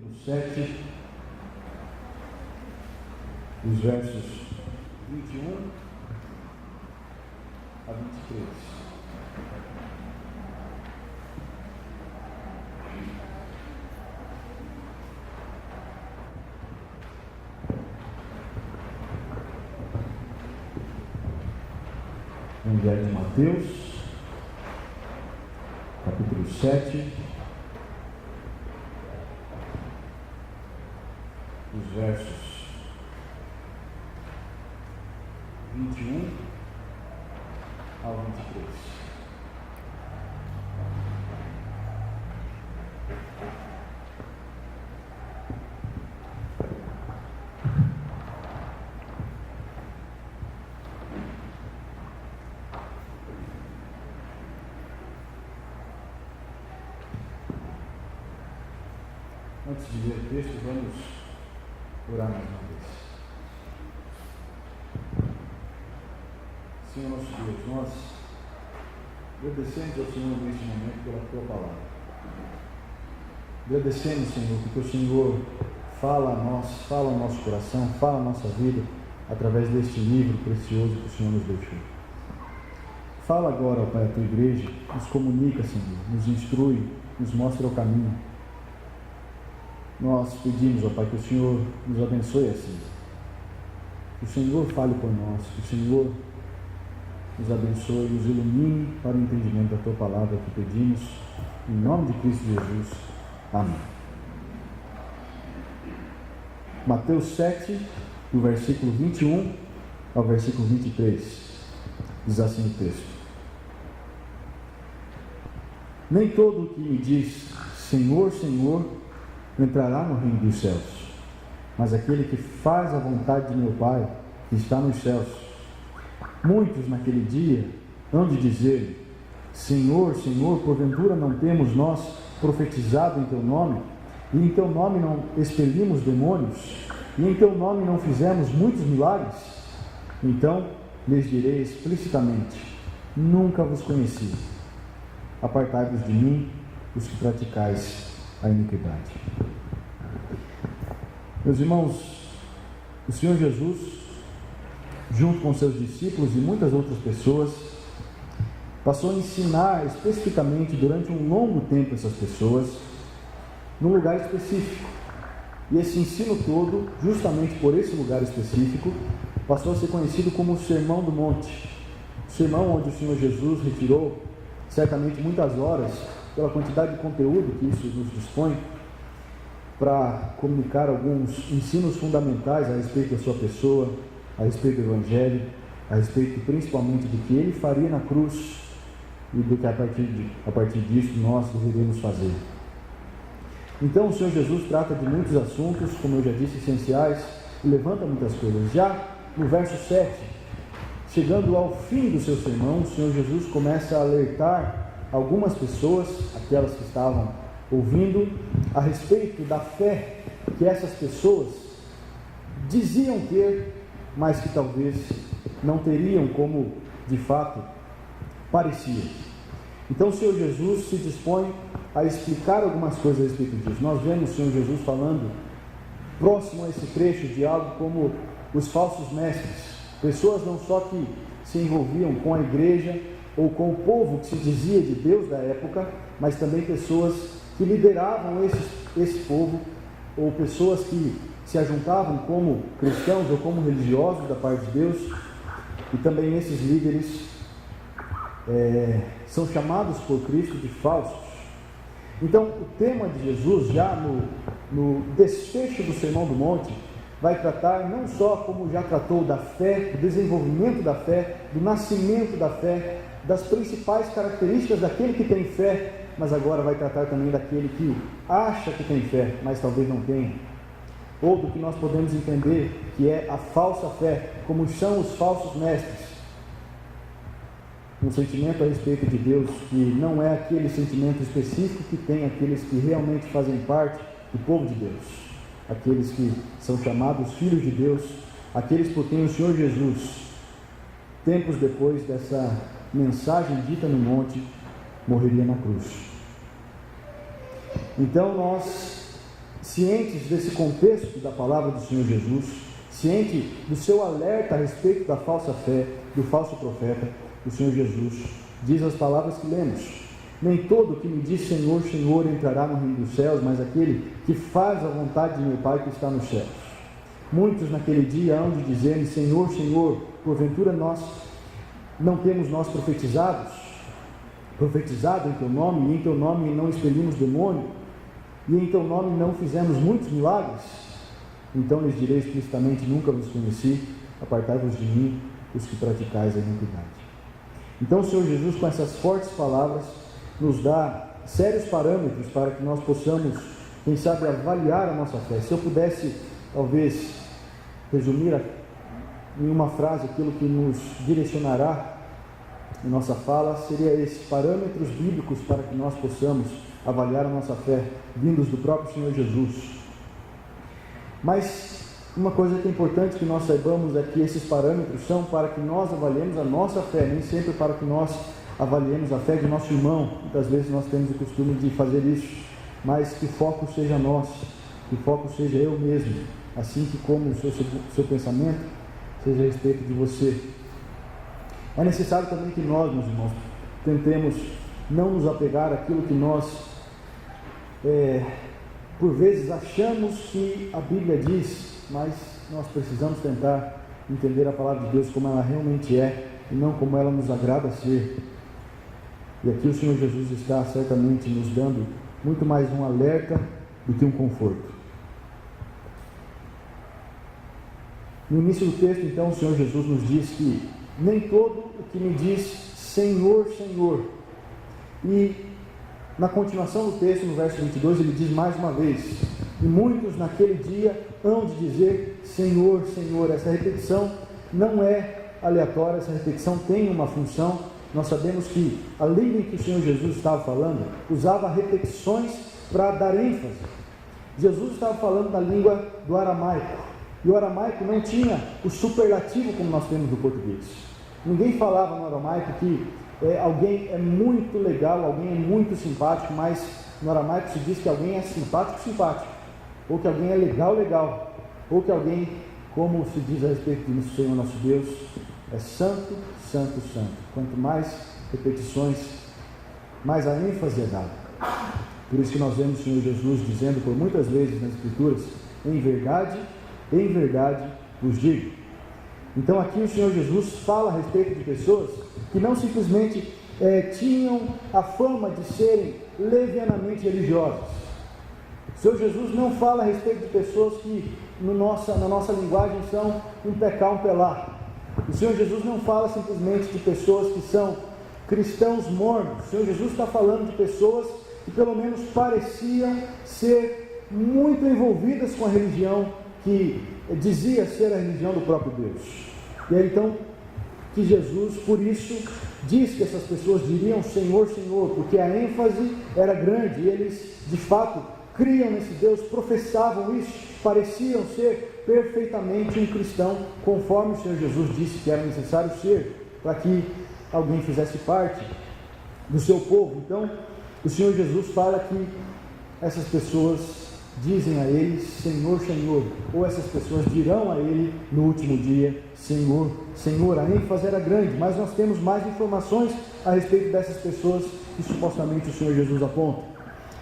capítulo 7, os versos 21 a 23. Evangelho de Mateus, capítulo 7, os versos 21 ao 23. Antes de ler o texto, vamos orar mais uma vez. Senhor nosso Deus, nós agradecemos ao Senhor neste momento pela Tua palavra. Agradecemos, Senhor, porque o Senhor fala a nós, fala ao nosso coração, fala a nossa vida através deste livro precioso que o Senhor nos deixou. Fala agora, ó Pai, a Tua igreja, nos comunica, Senhor, nos instrui, nos mostra o caminho. Nós pedimos, ó Pai, que o Senhor nos abençoe assim. Que o Senhor fale por nós, que o Senhor nos abençoe, nos ilumine para o entendimento da Tua palavra que pedimos, em nome de Cristo Jesus. Amém. Mateus 7, do versículo 21 ao versículo 23, diz assim o texto: Nem todo o que me diz Senhor, Senhor, entrará no reino dos céus, mas aquele que faz a vontade de meu Pai, que está nos céus. Muitos naquele dia hão de dizer: Senhor, Senhor, porventura não temos nós profetizado em Teu nome, e em Teu nome não expelimos demônios, e em Teu nome não fizemos muitos milagres? Então lhes direi explicitamente: Nunca vos conheci. Apartai-vos de mim, os que praticais a iniquidade. Meus irmãos, o Senhor Jesus, junto com seus discípulos e muitas outras pessoas, passou a ensinar especificamente durante um longo tempo essas pessoas, num lugar específico. E esse ensino todo, justamente por esse lugar específico, passou a ser conhecido como o Sermão do Monte. O sermão onde o Senhor Jesus retirou certamente muitas horas, pela quantidade de conteúdo que isso nos dispõe, para comunicar alguns ensinos fundamentais a respeito da sua pessoa, a respeito do Evangelho, a respeito principalmente do que Ele faria na cruz e do que a partir disso nós deveríamos fazer. Então o Senhor Jesus trata de muitos assuntos, como eu já disse, essenciais, e levanta muitas coisas. Já no verso 7, chegando ao fim do seu sermão, o Senhor Jesus começa a alertar algumas pessoas, aquelas que estavam ouvindo, a respeito da fé que essas pessoas diziam ter, mas que talvez não teriam como de fato parecia. Então o Senhor Jesus se dispõe a explicar algumas coisas a respeito disso. Nós vemos o Senhor Jesus falando, próximo a esse trecho, de algo como os falsos mestres, pessoas não só que se envolviam com a igreja ou com o povo que se dizia de Deus da época, mas também pessoas que lideravam esse povo, ou pessoas que se ajuntavam como cristãos ou como religiosos da parte de Deus, e também esses líderes são chamados por Cristo de falsos. Então o tema de Jesus, já no desfecho do Sermão do Monte, vai tratar não só como já tratou da fé, do desenvolvimento da fé, do nascimento da fé, das principais características daquele que tem fé, mas agora vai tratar também daquele que acha que tem fé, mas talvez não tenha, ou do que nós podemos entender que é a falsa fé, como são os falsos mestres, um sentimento a respeito de Deus que não é aquele sentimento específico que tem aqueles que realmente fazem parte do povo de Deus, aqueles que são chamados filhos de Deus, aqueles por quem o Senhor Jesus, tempos depois dessa mensagem dita no monte, morreria na cruz. Então nós cientes desse contexto da palavra do Senhor Jesus, ciente do seu alerta a respeito da falsa fé, do falso profeta, o Senhor Jesus diz as palavras que lemos: nem todo que me diz Senhor, Senhor entrará no reino dos céus, mas aquele que faz a vontade de meu Pai que está nos céus. Muitos naquele dia hão de dizer: Senhor, Senhor, porventura não temos nós profetizado em teu nome, e em teu nome não expelimos demônio, e em teu nome não fizemos muitos milagres? Então lhes direi explicitamente: nunca vos conheci, apartai-vos de mim, os que praticais a iniquidade. Então o Senhor Jesus, com essas fortes palavras, nos dá sérios parâmetros para que nós possamos, quem sabe, avaliar a nossa fé. Se eu pudesse, talvez, resumir em uma frase aquilo que nos direcionará em nossa fala, seria esses parâmetros bíblicos para que nós possamos avaliar a nossa fé, vindos do próprio Senhor Jesus. Mas uma coisa que é importante que nós saibamos é que esses parâmetros são para que nós avaliemos a nossa fé, nem sempre para que nós avaliemos a fé de nosso irmão. Muitas vezes nós temos o costume de fazer isso, mas que o foco seja nosso, que o foco seja eu mesmo, assim que como o seu pensamento seja a respeito de você. É necessário também que nós, meus irmãos, tentemos não nos apegar àquilo que nós, por vezes, achamos que a Bíblia diz, mas nós precisamos tentar entender a palavra de Deus como ela realmente é, e não como ela nos agrada ser. E aqui o Senhor Jesus está certamente nos dando muito mais um alerta do que um conforto. No início do texto, então, o Senhor Jesus nos diz que nem todo o que me diz Senhor, Senhor. E na continuação do texto, no verso 22, ele diz mais uma vez: e muitos naquele dia hão de dizer Senhor, Senhor. Essa repetição não é aleatória, essa repetição tem uma função. Nós sabemos que a língua em que o Senhor Jesus estava falando usava repetições para dar ênfase. Jesus estava falando da língua do aramaico, e o aramaico não tinha o superlativo como nós temos no português. Ninguém falava no aramaico que alguém é muito legal, alguém é muito simpático, mas no aramaico se diz que alguém é simpático, ou que alguém é legal, ou que alguém, como se diz a respeito do Senhor nosso Deus, é santo, santo, santo. Quanto mais repetições, mais a ênfase é dada. Por isso que nós vemos o Senhor Jesus dizendo por muitas vezes nas Escrituras: em verdade vos digo. Então aqui o Senhor Jesus fala a respeito de pessoas que não simplesmente tinham a fama de serem levianamente religiosas. O Senhor Jesus não fala a respeito de pessoas que na nossa linguagem são um pecar, um pelar. O Senhor Jesus não fala simplesmente de pessoas que são cristãos mornos. O Senhor Jesus está falando de pessoas que pelo menos pareciam ser muito envolvidas com a religião que dizia ser a religião do próprio Deus. E aí então que Jesus, por isso, diz que essas pessoas diriam Senhor, Senhor, porque a ênfase era grande, e eles de fato criam nesse Deus, professavam isso, pareciam ser perfeitamente um cristão, conforme o Senhor Jesus disse que era necessário ser, para que alguém fizesse parte do seu povo. Então, o Senhor Jesus fala que essas pessoas dizem a ele Senhor, Senhor, ou essas pessoas dirão a ele no último dia Senhor, Senhor. A ênfase era grande, mas nós temos mais informações a respeito dessas pessoas que supostamente o Senhor Jesus aponta.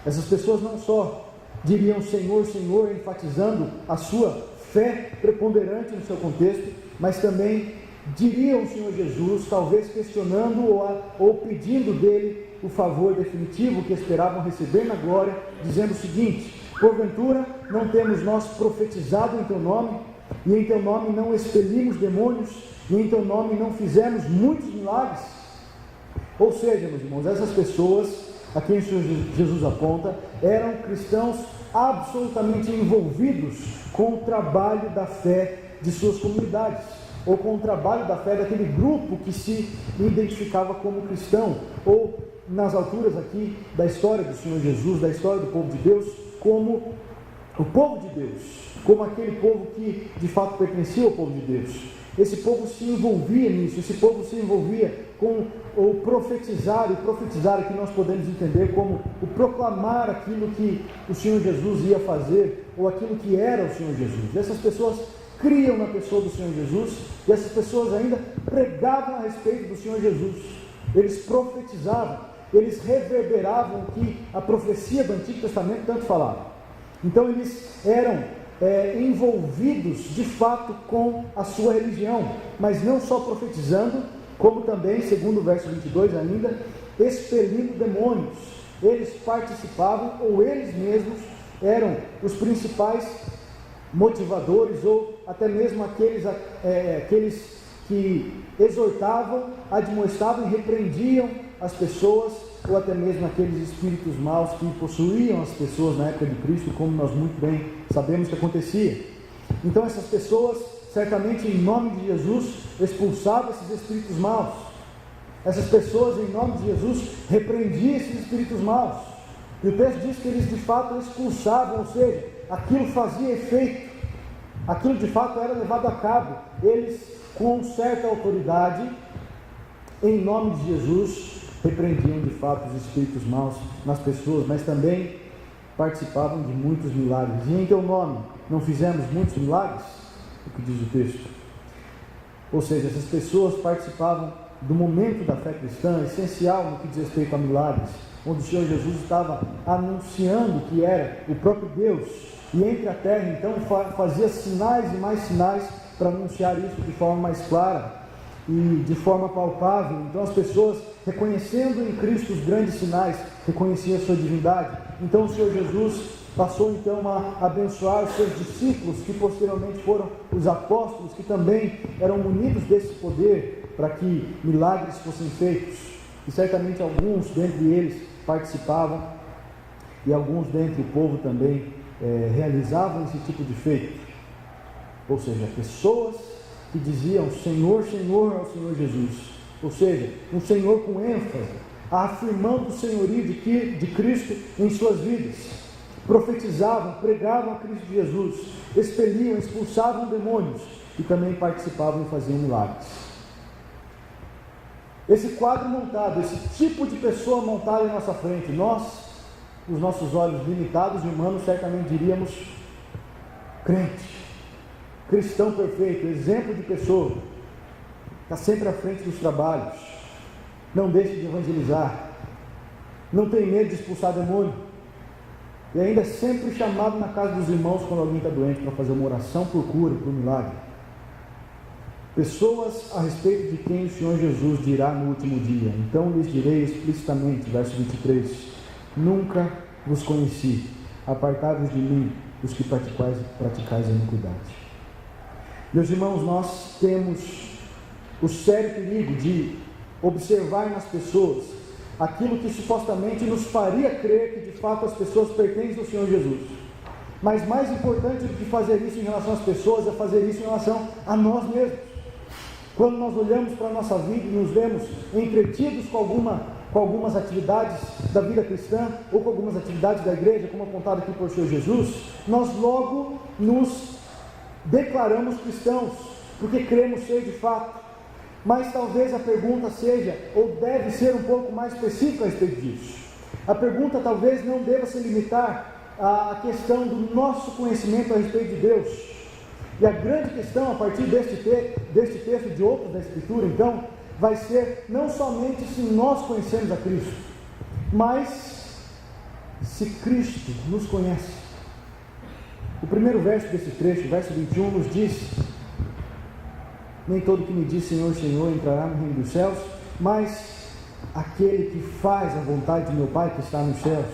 Essas pessoas não só diriam Senhor, Senhor, enfatizando a sua fé preponderante no seu contexto, mas também diriam o Senhor Jesus, talvez questionando ou pedindo dele o favor definitivo que esperavam receber na glória, dizendo o seguinte: porventura não temos nós profetizado em teu nome, e em teu nome não expelimos demônios, e em teu nome não fizemos muitos milagres? Ou seja, meus irmãos, essas pessoas a quem o Senhor Jesus aponta eram cristãos absolutamente envolvidos com o trabalho da fé de suas comunidades, ou com o trabalho da fé daquele grupo que se identificava como cristão, ou nas alturas aqui da história do Senhor Jesus, da história do povo de Deus, como o povo de Deus, como aquele povo que de fato pertencia ao povo de Deus. Esse povo se envolvia nisso, esse povo se envolvia com o profetizar, e profetizar que nós podemos entender como o proclamar aquilo que o Senhor Jesus ia fazer, ou aquilo que era o Senhor Jesus. Essas pessoas criam na pessoa do Senhor Jesus, e essas pessoas ainda pregavam a respeito do Senhor Jesus. Eles profetizavam, eles reverberavam o que a profecia do Antigo Testamento tanto falava. Então eles eram envolvidos de fato com a sua religião, mas não só profetizando, como também, segundo o verso 22 ainda, expelindo demônios. Eles participavam, ou eles mesmos eram os principais motivadores, ou até mesmo aqueles que exortavam, admoestavam e repreendiam as pessoas, ou até mesmo aqueles espíritos maus que possuíam as pessoas na época de Cristo, como nós muito bem sabemos que acontecia. Então essas pessoas, certamente em nome de Jesus, expulsavam esses espíritos maus. Essas pessoas, em nome de Jesus, repreendiam esses espíritos maus. E o texto diz que eles de fato expulsavam, ou seja, aquilo fazia efeito, aquilo de fato era levado a cabo. Eles, com certa autoridade, em nome de Jesus, repreendiam de fato os espíritos maus nas pessoas, mas também participavam de muitos milagres. E em teu nome não fizemos muitos milagres? O que diz o texto. Ou seja, essas pessoas participavam do momento da fé cristã, essencial no que diz respeito a milagres, onde o Senhor Jesus estava anunciando que era o próprio Deus, e entre a terra então fazia sinais e mais sinais para anunciar isso de forma mais clara e de forma palpável. Então as pessoas, reconhecendo em Cristo os grandes sinais, reconheciam a sua divindade. Então o Senhor Jesus passou então a abençoar os seus discípulos, que posteriormente foram os apóstolos, que também eram munidos desse poder para que milagres fossem feitos. E certamente alguns dentre eles participavam, e alguns dentre o povo também realizavam esse tipo de feito. Ou seja, pessoas que diziam Senhor, Senhor ao Senhor Jesus. Ou seja, um Senhor com ênfase, afirmando o senhorio de Cristo em suas vidas. Profetizavam, pregavam a Cristo Jesus, expeliam, expulsavam demônios e também participavam e faziam milagres. Esse quadro montado, esse tipo de pessoa montada em nossa frente, nós, os nossos olhos limitados e humanos, certamente diríamos crente, cristão perfeito, exemplo de pessoa, está sempre à frente dos trabalhos, não deixa de evangelizar, não tem medo de expulsar demônio, e ainda é sempre chamado na casa dos irmãos quando alguém está doente para fazer uma oração por cura, por milagre. Pessoas a respeito de quem o Senhor Jesus dirá no último dia: então lhes direi explicitamente, verso 23, nunca vos conheci, apartai-vos de mim, os que praticais a iniquidade. Meus irmãos, nós temos o sério perigo de observar nas pessoas aquilo que supostamente nos faria crer que de fato as pessoas pertencem ao Senhor Jesus. Mas mais importante do que fazer isso em relação às pessoas é fazer isso em relação a nós mesmos. Quando nós olhamos para a nossa vida e nos vemos entretidos com algumas atividades da vida cristã, ou com algumas atividades da igreja, como apontado aqui por Senhor Jesus, nós logo nos declaramos cristãos, porque cremos ser de fato. Mas talvez a pergunta seja, ou deve ser um pouco mais específica a respeito disso. A pergunta talvez não deva se limitar à questão do nosso conhecimento a respeito de Deus. E a grande questão, a partir deste texto e de outros da Escritura, então, vai ser não somente se nós conhecemos a Cristo, mas se Cristo nos conhece. O primeiro verso desse trecho, verso 21, nos diz: nem todo que me diz Senhor, Senhor entrará no reino dos céus, mas aquele que faz a vontade de meu Pai que está nos céus.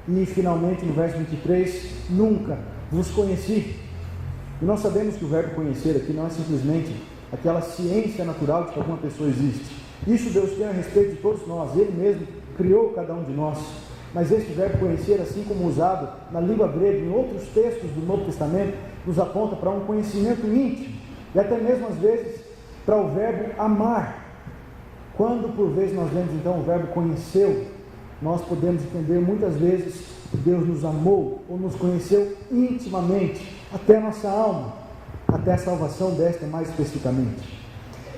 E finalmente no verso 23, nunca vos conheci. E nós sabemos que o verbo conhecer aqui não é simplesmente aquela ciência natural de que alguma pessoa existe. Isso Deus tem a respeito de todos nós, Ele mesmo criou cada um de nós. Mas este verbo conhecer, assim como usado na língua grega em outros textos do Novo Testamento, nos aponta para um conhecimento íntimo, e até mesmo às vezes para o verbo amar. Quando por vezes nós lemos então o verbo conheceu, nós podemos entender muitas vezes que Deus nos amou ou nos conheceu intimamente, até nossa alma, até a salvação desta mais especificamente.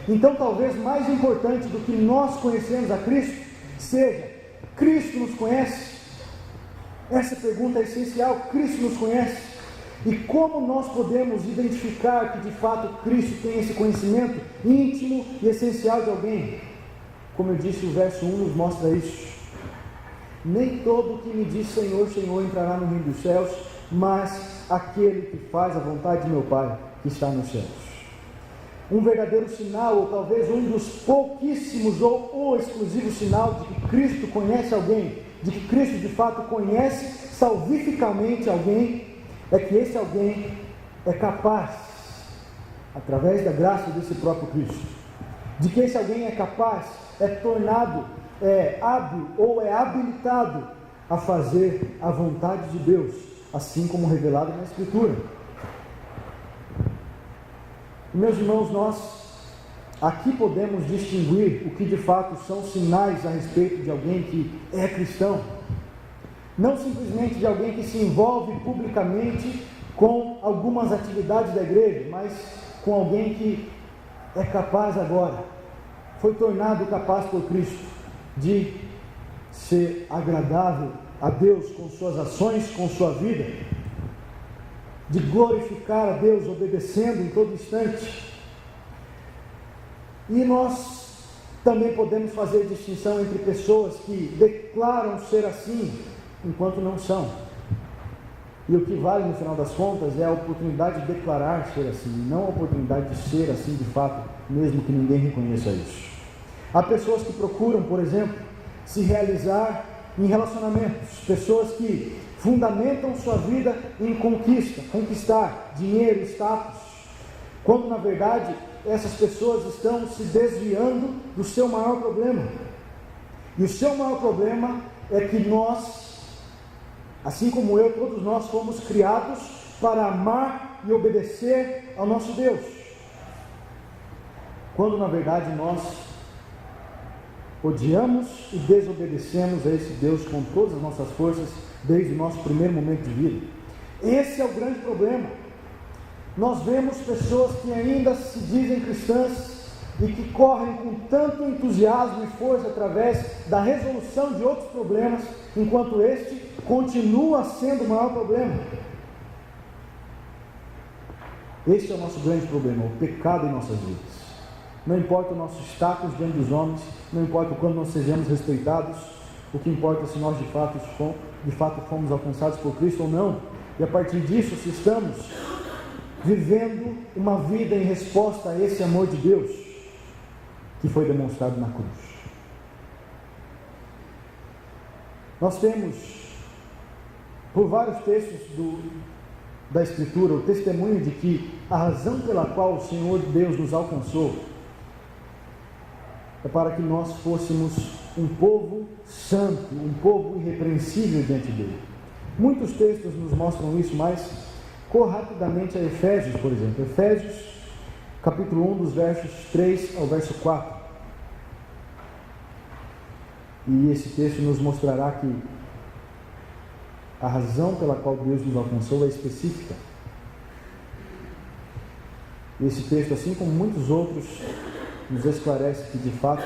Então, talvez mais importante do que nós conhecermos a Cristo, seja: Cristo nos conhece? Essa pergunta é essencial. Cristo nos conhece? E como nós podemos identificar que de fato Cristo tem esse conhecimento íntimo e essencial de alguém? Como eu disse, o verso 1 nos mostra isso. Nem todo que me diz Senhor, Senhor entrará no reino dos céus, mas aquele que faz a vontade de meu Pai que está nos céus. Um verdadeiro sinal, ou talvez um dos pouquíssimos ou o exclusivo sinal de que Cristo conhece alguém, de que Cristo de fato conhece salvificamente alguém, é que esse alguém é capaz, através da graça desse próprio Cristo, de que esse alguém é capaz, é tornado, é hábil ou é habilitado a fazer a vontade de Deus, assim como revelado na Escritura. Meus irmãos, nós aqui podemos distinguir o que de fato são sinais a respeito de alguém que é cristão. Não simplesmente de alguém que se envolve publicamente com algumas atividades da igreja, mas com alguém que é capaz agora, foi tornado capaz por Cristo, de ser agradável a Deus com suas ações, com sua vida, de glorificar a Deus obedecendo em todo instante. E nós também podemos fazer distinção entre pessoas que declaram ser assim, enquanto não são. E o que vale no final das contas é a oportunidade de declarar ser assim, e não a oportunidade de ser assim de fato, mesmo que ninguém reconheça isso. Há pessoas que procuram, por exemplo, se realizar em relacionamentos, pessoas que fundamentam sua vida em conquistar dinheiro, status, quando na verdade essas pessoas estão se desviando do seu maior problema. E o seu maior problema é que nós, assim como eu, todos nós fomos criados para amar e obedecer ao nosso Deus, quando na verdade nós odiamos e desobedecemos a esse Deus com todas as nossas forças, desde o nosso primeiro momento de vida. Esse é o grande problema. Nós vemos pessoas que ainda se dizem cristãs e que correm com tanto entusiasmo e força através da resolução de outros problemas, enquanto este continua sendo o maior problema. Esse é o nosso grande problema, o pecado em nossas vidas. Não importa o nosso status diante dos homens, não importa quando nós sejamos respeitados, o que importa é se nós de fato fomos alcançados por Cristo ou não, e a partir disso, se estamos vivendo uma vida em resposta a esse amor de Deus que foi demonstrado na cruz. Nós temos, por vários textos da Escritura, o testemunho de que a razão pela qual o Senhor Deus nos alcançou é para que nós fôssemos um povo santo, um povo irrepreensível diante dele. Muitos textos nos mostram isso, mas corra rapidamente a Efésios, por exemplo. Efésios, capítulo 1, dos versos 3 ao verso 4. E esse texto nos mostrará que a razão pela qual Deus nos alcançou é específica. Esse texto, assim como muitos outros, nos esclarece que de fato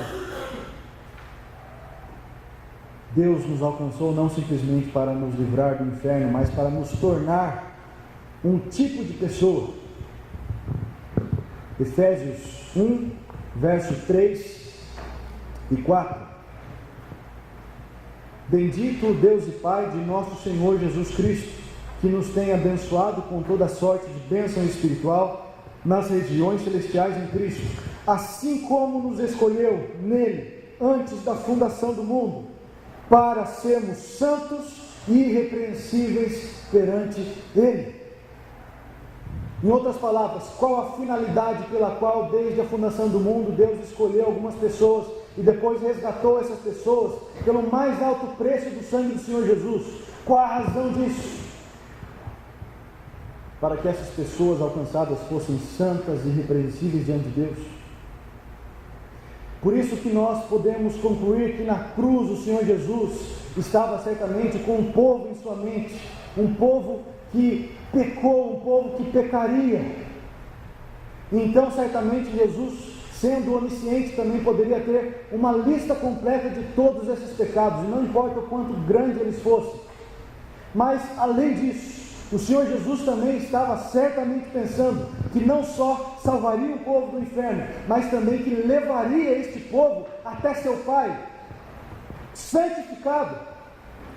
Deus nos alcançou não simplesmente para nos livrar do inferno, mas para nos tornar um tipo de pessoa. Efésios 1, versos 3 e 4. Bendito o Deus e Pai de nosso Senhor Jesus Cristo, que nos tem abençoado com toda sorte de bênção espiritual nas regiões celestiais em Cristo, assim como nos escolheu nele antes da fundação do mundo, para sermos santos e irrepreensíveis perante ele. Em outras palavras, qual a finalidade pela qual desde a fundação do mundo Deus escolheu algumas pessoas e depois resgatou essas pessoas pelo mais alto preço do sangue do Senhor Jesus? Qual a razão disso? Para que essas pessoas alcançadas fossem santas e irrepreensíveis diante de Deus. Por isso que nós podemos concluir que na cruz o Senhor Jesus estava certamente com um povo em sua mente, um povo que pecou, um povo que pecaria. Então certamente Jesus, sendo onisciente, também poderia ter uma lista completa de todos esses pecados, não importa o quanto grande eles fossem. Mas além disso, o Senhor Jesus também estava certamente pensando que não só salvaria o povo do inferno, mas também que levaria este povo até seu Pai, santificado,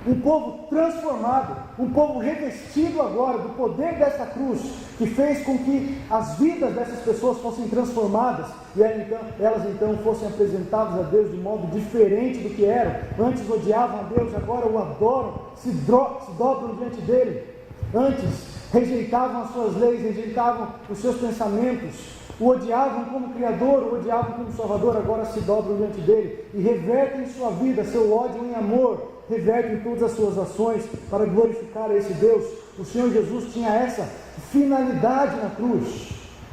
um povo transformado, um povo revestido agora do poder dessa cruz, que fez com que as vidas dessas pessoas fossem transformadas, e elas então fossem apresentadas a Deus de modo diferente do que eram. Antes odiavam a Deus, agora o adoram, se dobram diante dele. Antes rejeitavam as suas leis, rejeitavam os seus pensamentos, o odiavam como Criador, o odiavam como Salvador, agora se dobram diante dele e revertem sua vida, seu ódio em amor, revertem todas as suas ações para glorificar a esse Deus. O Senhor Jesus tinha essa finalidade na cruz.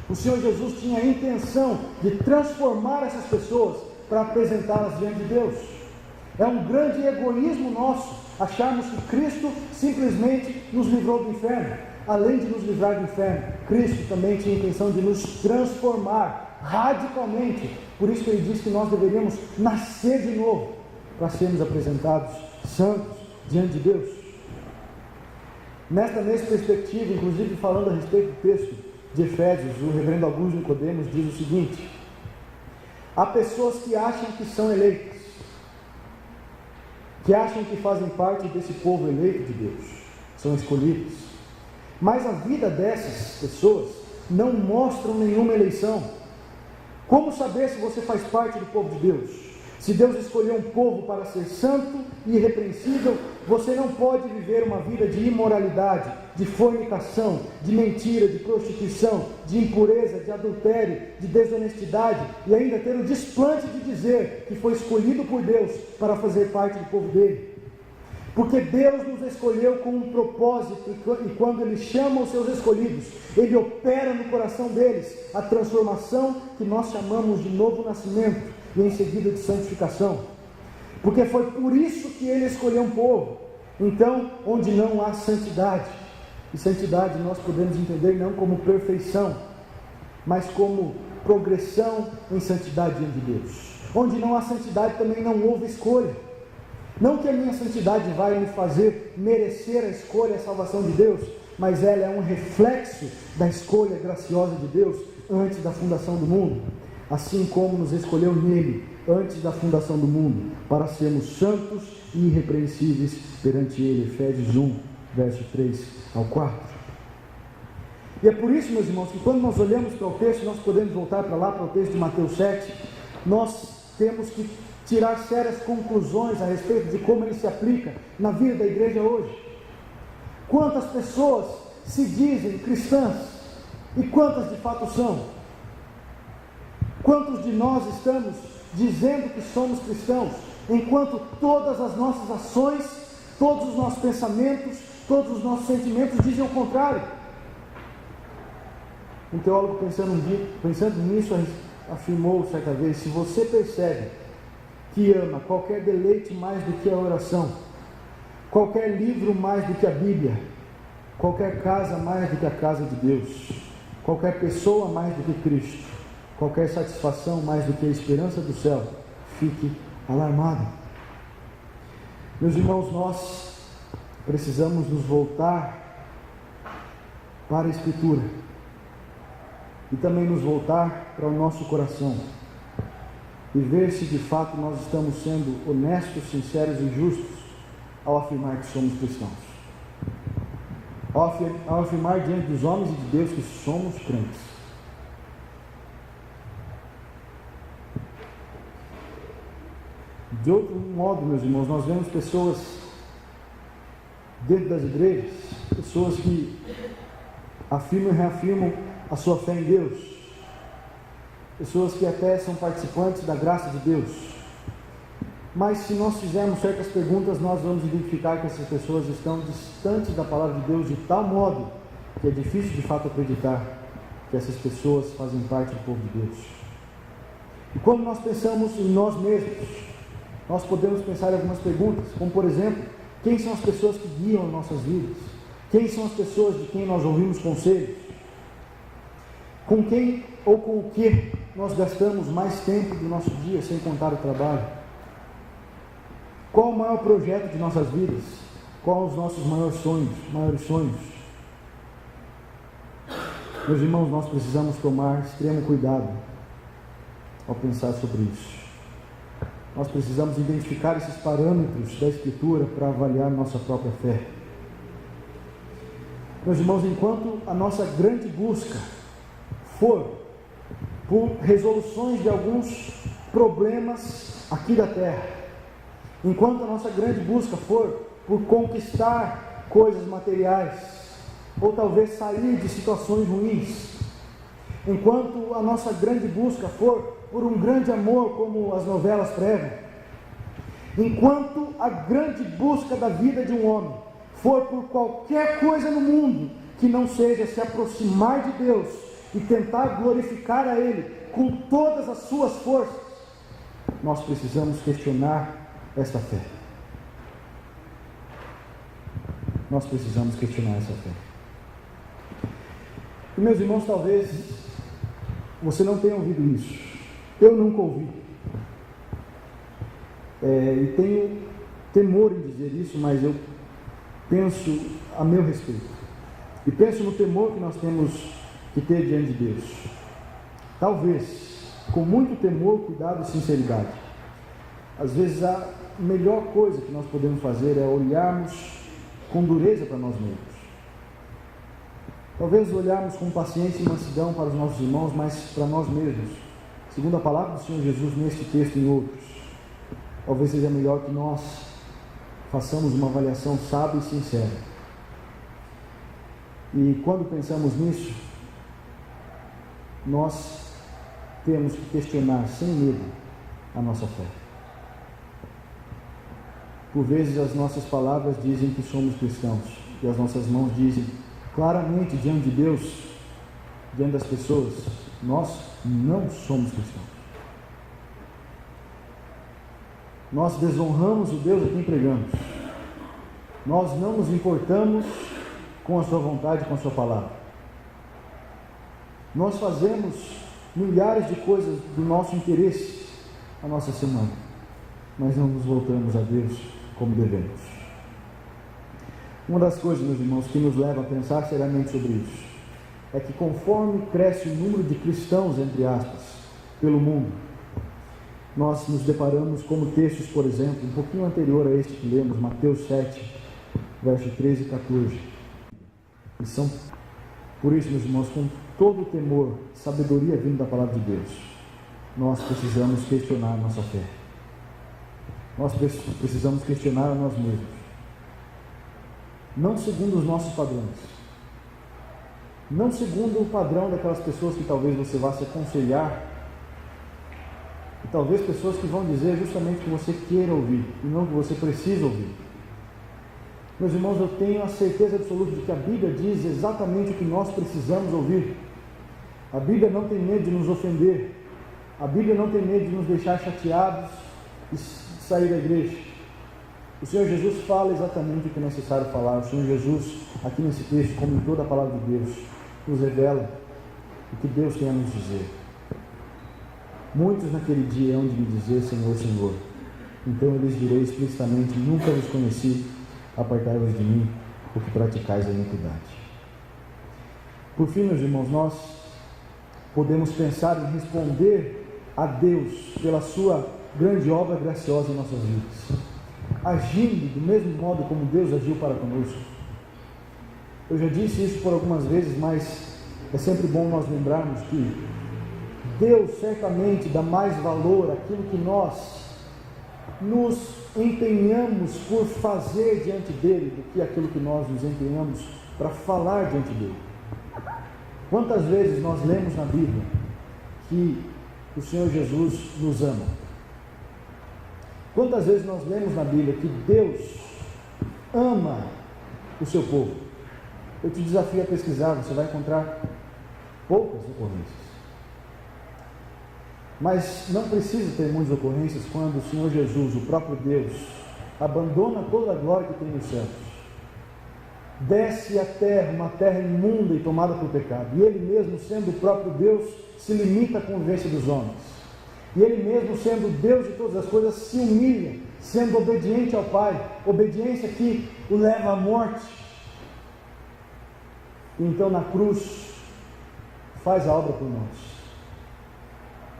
O Senhor Jesus tinha a intenção de transformar essas pessoas para apresentá-las diante de Deus. É um grande egoísmo nosso acharmos que Cristo simplesmente nos livrou do inferno. Além de nos livrar do inferno, Cristo também tinha a intenção de nos transformar radicalmente. Por isso que ele diz que nós deveríamos nascer de novo para sermos apresentados santos diante de Deus. Nesta mesma perspectiva, inclusive falando a respeito do texto de Efésios, o reverendo Augusto Nicodemos diz o seguinte: há pessoas que acham que são eleitas, que acham que fazem parte desse povo eleito de Deus, são escolhidos, mas a vida dessas pessoas não mostram nenhuma eleição. Como saber se você faz parte do povo de Deus? Se Deus escolheu um povo para ser santo e irrepreensível, você não pode viver uma vida de imoralidade, de fornicação, de mentira, de prostituição, de impureza, de adultério, de desonestidade, e ainda ter o desplante de dizer que foi escolhido por Deus para fazer parte do povo dele. Porque Deus nos escolheu com um propósito, e quando Ele chama os seus escolhidos, Ele opera no coração deles a transformação que nós chamamos de novo nascimento, e em seguida de santificação. Porque foi por isso que Ele escolheu um povo, então, onde não há santidade, e santidade nós podemos entender não como perfeição, mas como progressão em santidade diante de Deus. Onde não há santidade também não houve escolha. Não que a minha santidade vai me fazer merecer a escolha, a salvação de Deus, mas ela é um reflexo da escolha graciosa de Deus antes da fundação do mundo, assim como nos escolheu nele antes da fundação do mundo, para sermos santos e irrepreensíveis perante ele. Efésios 1, verso 3 ao 4. E é por isso, meus irmãos, que quando nós olhamos para o texto, nós podemos voltar para lá, para o texto de Mateus 7, nós temos que tirar sérias conclusões a respeito de como ele se aplica na vida da igreja hoje. Quantas pessoas se dizem cristãs e quantas de fato são? Quantos de nós estamos dizendo que somos cristãos, enquanto todas as nossas ações, todos os nossos pensamentos, todos os nossos sentimentos dizem o contrário? Um teólogo pensando nisso afirmou certa vez: se você percebe que ama qualquer deleite mais do que a oração, qualquer livro mais do que a Bíblia, qualquer casa mais do que a casa de Deus, qualquer pessoa mais do que Cristo, qualquer satisfação mais do que a esperança do céu, fique alarmado. Meus irmãos, nós precisamos nos voltar para a Escritura e também nos voltar para o nosso coração e ver se de fato nós estamos sendo honestos, sinceros e justos ao afirmar que somos cristãos, ao afirmar diante dos homens e de Deus que somos crentes. De outro modo, meus irmãos, nós vemos pessoas dentro das igrejas, pessoas que afirmam e reafirmam a sua fé em Deus, pessoas que até são participantes da graça de Deus, mas se nós fizermos certas perguntas, nós vamos identificar que essas pessoas estão distantes da palavra de Deus de tal modo que é difícil de fato acreditar que essas pessoas fazem parte do povo de Deus. E quando nós pensamos em nós mesmos, Nós podemos pensar em algumas perguntas, como por exemplo, quem são as pessoas que guiam nossas vidas? Quem são as pessoas de quem nós ouvimos conselhos? Com quem ou com o que nós gastamos mais tempo do nosso dia, sem contar o trabalho? Qual o maior projeto de nossas vidas? Quais os nossos maiores sonhos? Meus irmãos, nós precisamos tomar extremo cuidado ao pensar sobre isso. Nós precisamos identificar esses parâmetros da Escritura para avaliar nossa própria fé. Meus irmãos, enquanto a nossa grande busca for por resoluções de alguns problemas aqui da terra, enquanto a nossa grande busca for por conquistar coisas materiais, ou talvez sair de situações ruins, enquanto a nossa grande busca for por um grande amor, como as novelas pregam, enquanto a grande busca da vida de um homem for por qualquer coisa no mundo que não seja se aproximar de Deus e tentar glorificar a Ele com todas as suas forças, nós precisamos questionar esta fé. Nós precisamos questionar essa fé. E meus irmãos, talvez você não tenha ouvido isso. Eu nunca ouvi. E tenho temor em dizer isso, mas eu penso a meu respeito. E penso no temor que nós temos que ter diante de Deus. Talvez, com muito temor, cuidado e sinceridade. Às vezes a melhor coisa que nós podemos fazer é olharmos com dureza para nós mesmos. Talvez olharmos com paciência e mansidão para os nossos irmãos, mas para nós mesmos, segundo a palavra do Senhor Jesus neste texto e em outros. Talvez seja melhor que nós façamos uma avaliação sábia e sincera. E quando pensamos nisso, nós temos que questionar sem medo a nossa fé. Por vezes as nossas palavras dizem que somos cristãos, e as nossas mãos dizem claramente diante de Deus, diante das pessoas, nós não somos cristãos. Nós desonramos o Deus a quem pregamos. Nós não nos importamos com a sua vontade, com a sua palavra. Nós fazemos milhares de coisas do nosso interesse a nossa semana, mas não nos voltamos a Deus como devemos. Uma das coisas, meus irmãos, que nos leva a pensar seriamente sobre isso, é que conforme cresce o número de cristãos, entre aspas, pelo mundo, nós nos deparamos como textos, por exemplo, um pouquinho anterior a este que lemos, Mateus 7, verso 13 e 14. E são, por isso, meus irmãos, com todo o temor, sabedoria vindo da palavra de Deus, nós precisamos questionar a nossa fé. Nós precisamos questionar a nós mesmos. Não segundo os nossos padrões. Não segundo o padrão daquelas pessoas que talvez você vá se aconselhar. E talvez pessoas que vão dizer justamente o que você queira ouvir e não o que você precisa ouvir. Meus irmãos, eu tenho a certeza absoluta de que a Bíblia diz exatamente o que nós precisamos ouvir. A Bíblia não tem medo de nos ofender. A Bíblia não tem medo de nos deixar chateados e sair da igreja. O Senhor Jesus fala exatamente o que é necessário falar. O Senhor Jesus, aqui nesse texto, como em toda a palavra de Deus, nos revela o que Deus tem a nos dizer. Muitos naquele dia hão de me dizer: Senhor, Senhor. Então eu lhes direi explicitamente: nunca vos conheci, apartai-vos de mim, porque praticais a iniquidade. Por fim, meus irmãos, nós podemos pensar em responder a Deus pela sua grande obra graciosa em nossas vidas, agindo do mesmo modo como Deus agiu para conosco. Eu já disse isso por algumas vezes, mas é sempre bom nós lembrarmos que Deus certamente dá mais valor àquilo que nós nos empenhamos por fazer diante dele do que aquilo que nós nos empenhamos para falar diante dele. Quantas vezes nós lemos na Bíblia que o Senhor Jesus nos ama? Quantas vezes nós lemos na Bíblia que Deus ama o seu povo? Eu te desafio a pesquisar, você vai encontrar poucas ocorrências. Mas não precisa ter muitas ocorrências quando o Senhor Jesus, o próprio Deus, abandona toda a glória que tem nos céus, desce à terra, uma terra imunda e tomada pelo pecado, e Ele mesmo, sendo o próprio Deus, se limita à convivência dos homens, e Ele mesmo, sendo Deus de todas as coisas, se humilha, sendo obediente ao Pai, obediência que o leva à morte. E então na cruz faz a obra por nós.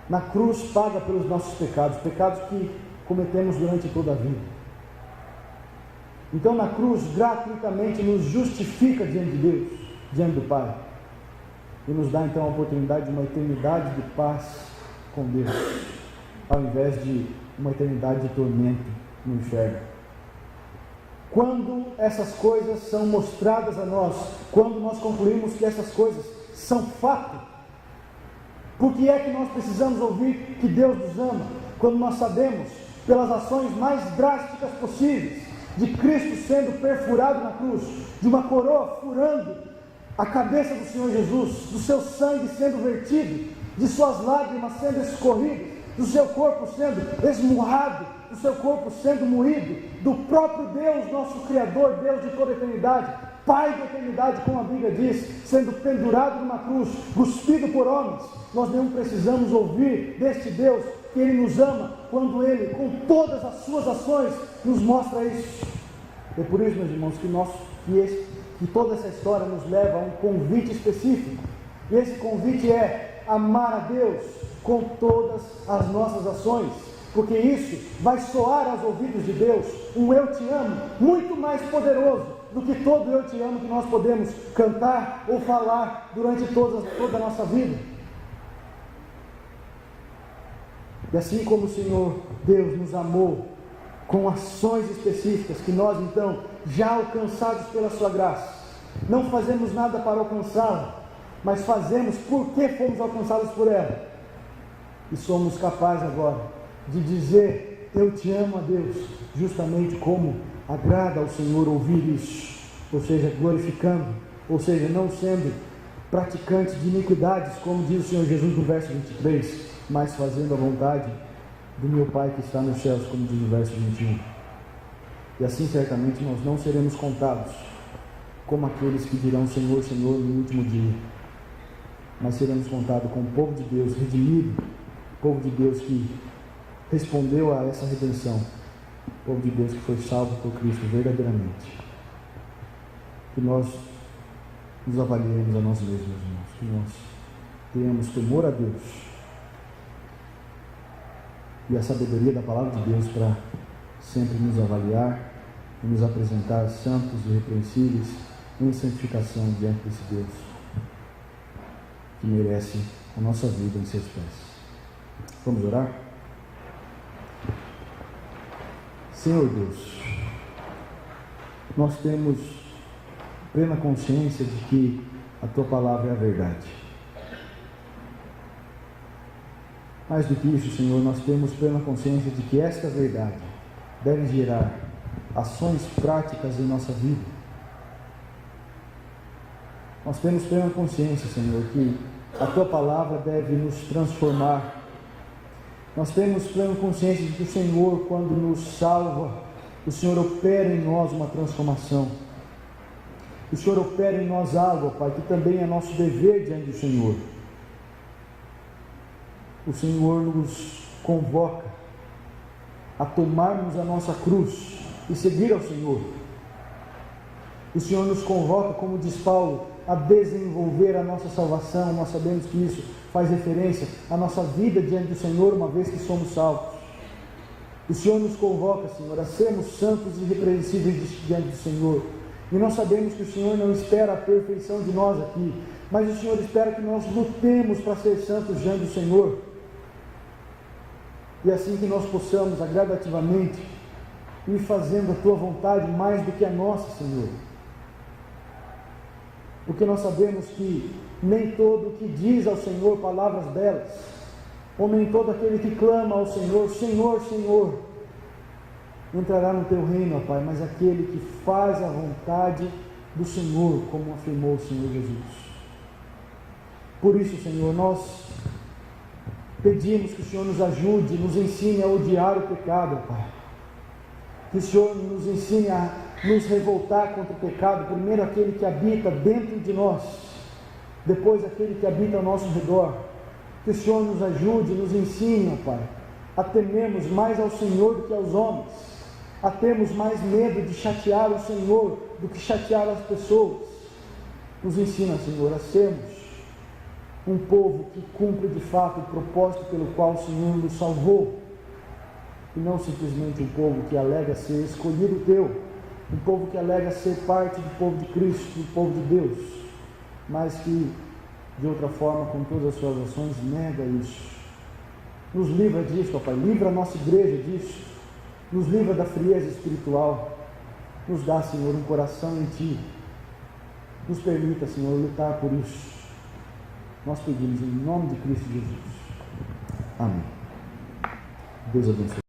Na cruz paga pelos nossos pecados, pecados que cometemos durante toda a vida. Então na cruz gratuitamente nos justifica diante de Deus, diante do Pai, e nos dá então a oportunidade de uma eternidade de paz com Deus, ao invés de uma eternidade de tormento no inferno. Quando essas coisas são mostradas a nós, quando nós concluímos que essas coisas são fato, por que é que nós precisamos ouvir que Deus nos ama, quando nós sabemos, pelas ações mais drásticas possíveis, de Cristo sendo perfurado na cruz, de uma coroa furando a cabeça do Senhor Jesus, do seu sangue sendo vertido, de suas lágrimas sendo escorridas, do seu corpo sendo esmurrado, do seu corpo sendo moído, do próprio Deus, nosso Criador, Deus de toda a eternidade, Pai da eternidade, como a Bíblia diz, sendo pendurado numa cruz, cuspido por homens. Nós não precisamos ouvir deste Deus que Ele nos ama, quando Ele, com todas as suas ações, nos mostra isso. É por isso, meus irmãos, que toda essa história nos leva a um convite específico. E esse convite é amar a Deus com todas as nossas ações, porque isso vai soar aos ouvidos de Deus um eu te amo muito mais poderoso do que todo eu te amo que nós podemos cantar ou falar durante toda a nossa vida. E assim como o Senhor Deus nos amou com ações específicas, que nós então, já alcançados pela sua graça, não fazemos nada para alcançá-la, mas fazemos porque fomos alcançados por ela, e somos capazes agora de dizer eu te amo a Deus, justamente como agrada ao Senhor ouvir isso, ou seja, glorificando, ou seja, não sendo praticantes de iniquidades, como diz o Senhor Jesus no verso 23, mas fazendo a vontade do meu Pai que está nos céus, como diz no verso 21. E assim certamente nós não seremos contados como aqueles que dirão Senhor, Senhor no último dia, mas seremos contados como o povo de Deus redimido, o povo de Deus que respondeu a essa redenção, o povo de Deus que foi salvo por Cristo verdadeiramente. Que nós nos avaliemos a nós mesmos, irmãos, que nós tenhamos temor a Deus e a sabedoria da palavra de Deus para sempre nos avaliar e nos apresentar santos e irrepreensíveis em santificação diante desse Deus que merece a nossa vida em seus pés. Vamos orar? Senhor Deus, nós temos plena consciência de que a Tua palavra é a verdade. Mais do que isso, Senhor, nós temos plena consciência de que esta verdade deve gerar ações práticas em nossa vida. Nós temos plena consciência, Senhor, que a Tua palavra deve nos transformar. Nós temos plena consciência de que o Senhor, quando nos salva, o Senhor opera em nós uma transformação. O Senhor opera em nós algo, Pai, que também é nosso dever diante do Senhor. O Senhor nos convoca a tomarmos a nossa cruz e seguir ao Senhor. O Senhor nos convoca, como diz Paulo, a desenvolver a nossa salvação. Nós sabemos que isso faz referência à nossa vida diante do Senhor, uma vez que somos salvos. O Senhor nos convoca, Senhor, a sermos santos e irrepreensíveis diante do Senhor. E nós sabemos que o Senhor não espera a perfeição de nós aqui, mas o Senhor espera que nós lutemos para ser santos diante do Senhor. E assim que nós possamos, gradativamente, ir fazendo a Tua vontade mais do que a nossa, Senhor. Porque nós sabemos que nem todo que diz ao Senhor palavras belas, ou nem todo aquele que clama ao Senhor, Senhor, Senhor, entrará no Teu reino, ó Pai, mas aquele que faz a vontade do Senhor, como afirmou o Senhor Jesus. Por isso, Senhor, nós Pedimos que o Senhor nos ajude, nos ensine a odiar o pecado, Pai. Que o Senhor nos ensine a nos revoltar contra o pecado, primeiro aquele que habita dentro de nós, depois aquele que habita ao nosso redor. Que o Senhor nos ajude, nos ensine, Pai, a temermos mais ao Senhor do que aos homens, a termos mais medo de chatear o Senhor do que chatear as pessoas. Nos ensina, Senhor, a sermos um povo que cumpre de fato o propósito pelo qual o Senhor nos salvou, e não simplesmente um povo que alega ser escolhido teu, um povo que alega ser parte do povo de Cristo, do povo de Deus, mas que de outra forma, com todas as suas ações, nega isso. Nos livra disso, ó Pai, livra a nossa igreja disso, nos livra da frieza espiritual, nos dá, Senhor, um coração em Ti, nos permita, Senhor, lutar por isso. Nós pedimos em nome de Cristo Jesus. Amém. Deus abençoe.